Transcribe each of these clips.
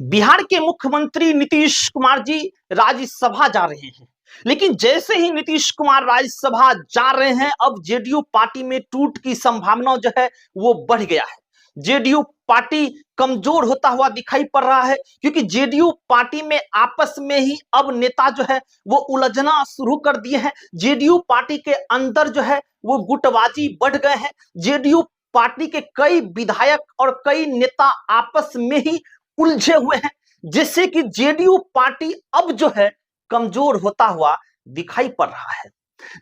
बिहार के मुख्यमंत्री नीतीश कुमार जी राज्यसभा जा रहे हैं, लेकिन जैसे ही नीतीश कुमार राज्यसभा जा रहे हैं, अब जेडीयू पार्टी में टूट की संभावना जो है वो बढ़ गया है। जेडीयू पार्टी कमजोर होता हुआ दिखाई पड़ रहा है, क्योंकि जेडीयू पार्टी में आपस में ही अब नेता जो है वो उलझना शुरू कर दिए हैं। जेडीयू पार्टी के अंदर जो है वो गुटबाजी बढ़ गए हैं। जेडीयू पार्टी के कई विधायक और कई नेता आपस में ही उलझे हुए हैं, जिससे कि जेडीयू पार्टी अब जो है कमजोर होता हुआ दिखाई पड़ रहा है।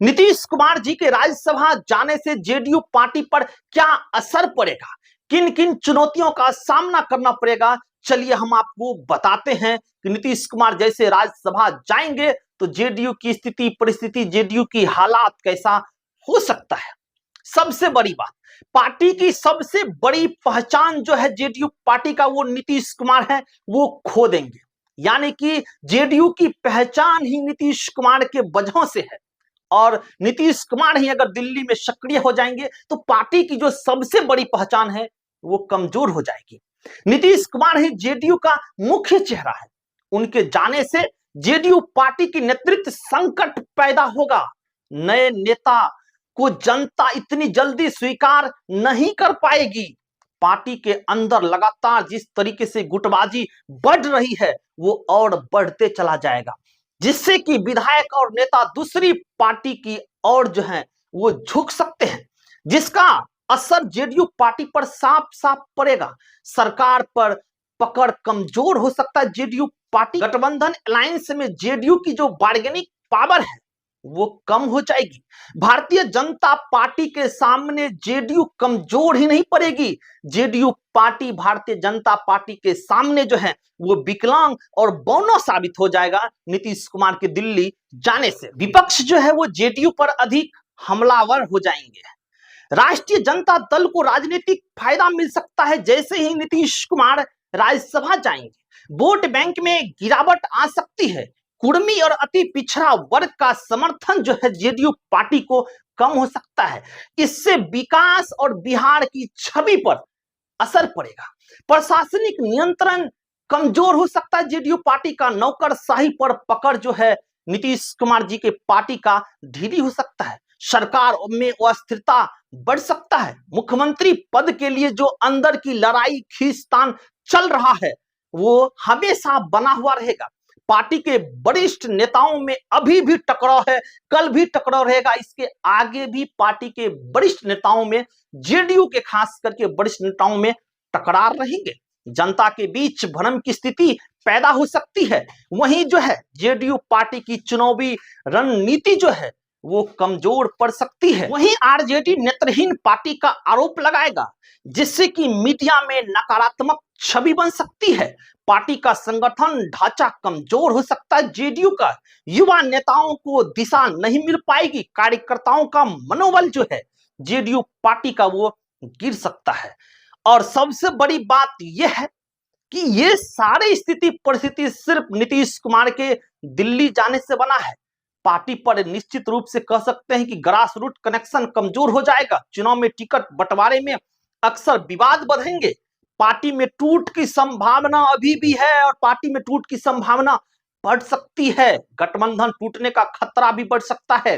नीतीश कुमार जी के राज्यसभा जाने से जेडीयू पार्टी पर क्या असर पड़ेगा, किन किन चुनौतियों का सामना करना पड़ेगा, चलिए हम आपको बताते हैं कि नीतीश कुमार जैसे राज्यसभा जाएंगे तो जेडीयू की स्थिति परिस्थिति, जेडीयू की हालात कैसा हो सकता है। सबसे बड़ी बात, पार्टी की सबसे बड़ी पहचान जो है जेडीयू पार्टी का वो नीतीश कुमार है, वो खो देंगे। यानी कि जेडीयू की पहचान ही नीतीश कुमार के वजह से है, और नीतीश कुमार ही अगर दिल्ली में सक्रिय हो जाएंगे तो पार्टी की जो सबसे बड़ी पहचान है वो कमजोर हो जाएगी। नीतीश कुमार ही जेडीयू का मुख्य चेहरा है, उनके जाने से जेडीयू पार्टी की नेतृत्व संकट पैदा होगा। नए नेता को जनता इतनी जल्दी स्वीकार नहीं कर पाएगी। पार्टी के अंदर लगातार जिस तरीके से गुटबाजी बढ़ रही है वो और बढ़ते चला जाएगा, जिससे कि विधायक और नेता दूसरी पार्टी की ओर जो है वो झुक सकते हैं, जिसका असर जेडीयू पार्टी पर साफ साफ पड़ेगा। सरकार पर पकड़ कमजोर हो सकता है। जेडीयू पार्टी गठबंधन अलायंस में जेडीयू की जो बार्गेनिंग पावर है वो कम हो जाएगी। भारतीय जनता पार्टी के सामने जेडीयू कमजोर ही नहीं पड़ेगी, JDU party Bharatiya Janata party के सामने जो है वो विकलांग और बौना साबित हो जाएगा नीतीश कुमार के दिल्ली जाने से। विपक्ष जो है वो जेडीयू पर अधिक हमलावर हो जाएंगे। राष्ट्रीय जनता दल को राजनीतिक फायदा मिल सकता है जैसे ही नीतीश कुमार राज्यसभा जाएंगे। वोट बैंक में गिरावट आ सकती है। कुर्मी और अति पिछड़ा वर्ग का समर्थन जो है जेडीयू पार्टी को कम हो सकता है। इससे विकास और बिहार की छवि पर असर पड़ेगा। प्रशासनिक नियंत्रण कमजोर हो सकता है। जेडीयू पार्टी का नौकरशाही पर पकड़ जो है नीतीश कुमार जी के पार्टी का ढीली हो सकता है। सरकार में अस्थिरता बढ़ सकता है। मुख्यमंत्री पद के लिए जो अंदर की लड़ाई खींचतान चल रहा है वो हमेशा बना हुआ रहेगा। पार्टी के वरिष्ठ नेताओं में अभी भी टकराव है, कल भी टकराव रहेगा, इसके आगे भी पार्टी के वरिष्ठ नेताओं में, जेडीयू के खास करके वरिष्ठ नेताओं में टकरार रहेंगे। जनता के बीच भ्रम की स्थिति पैदा हो सकती है। वहीं जो है जेडीयू पार्टी की चुनावी रणनीति जो है वो कमजोर पड़ सकती है। वहीं आरजेडी नेत्रहीन पार्टी का आरोप लगाएगा, जिससे कि मीडिया में नकारात्मक छवि बन सकती है। पार्टी का संगठन ढांचा कमजोर हो सकता है। जेडीयू का युवा नेताओं को दिशा नहीं मिल पाएगी। कार्यकर्ताओं का मनोबल जो है जेडीयू पार्टी का वो गिर सकता है। और सबसे बड़ी बात यह है कि ये सारी स्थिति परिस्थिति सिर्फ नीतीश कुमार के दिल्ली जाने से बना है। पार्टी पर निश्चित रूप से कह सकते हैं कि ग्रास रूट कनेक्शन कमजोर हो जाएगा। चुनाव में टिकट बंटवारे में अक्सर विवाद बढ़ेंगे। पार्टी में टूट की संभावना अभी भी है और पार्टी में टूट की संभावना बढ़ सकती है। गठबंधन टूटने का खतरा भी बढ़ सकता है।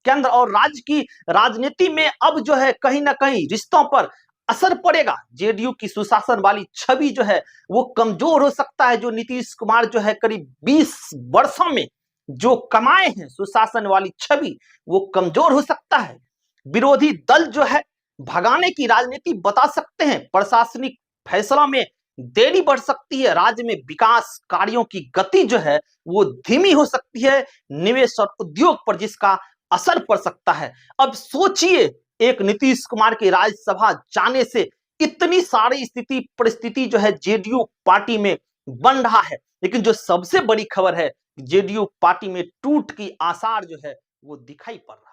केंद्र और राज्य की राजनीति में अब जो है कहीं ना कहीं रिश्तों पर असर पड़ेगा। जेडीयू की सुशासन वाली छवि जो है वो कमजोर हो सकता है। जो नीतीश कुमार जो है करीब 20 वर्षों में जो कमाए हैं सुशासन वाली छवि वो कमजोर हो सकता है। विरोधी दल जो है भगाने की राजनीति बता सकते हैं। प्रशासनिक फैसला में देरी बढ़ सकती है। राज्य में विकास कार्यों की गति जो है वो धीमी हो सकती है। निवेश और उद्योग पर जिसका असर पड़ सकता है। अब सोचिए, एक नीतीश कुमार के राज्यसभा जाने से इतनी सारी स्थिति परिस्थिति जो है जेडीयू पार्टी में बन रहा है, लेकिन जो सबसे बड़ी खबर है जेडीयू पार्टी में टूट की आसार जो है वो दिखाई पड़ रहा है।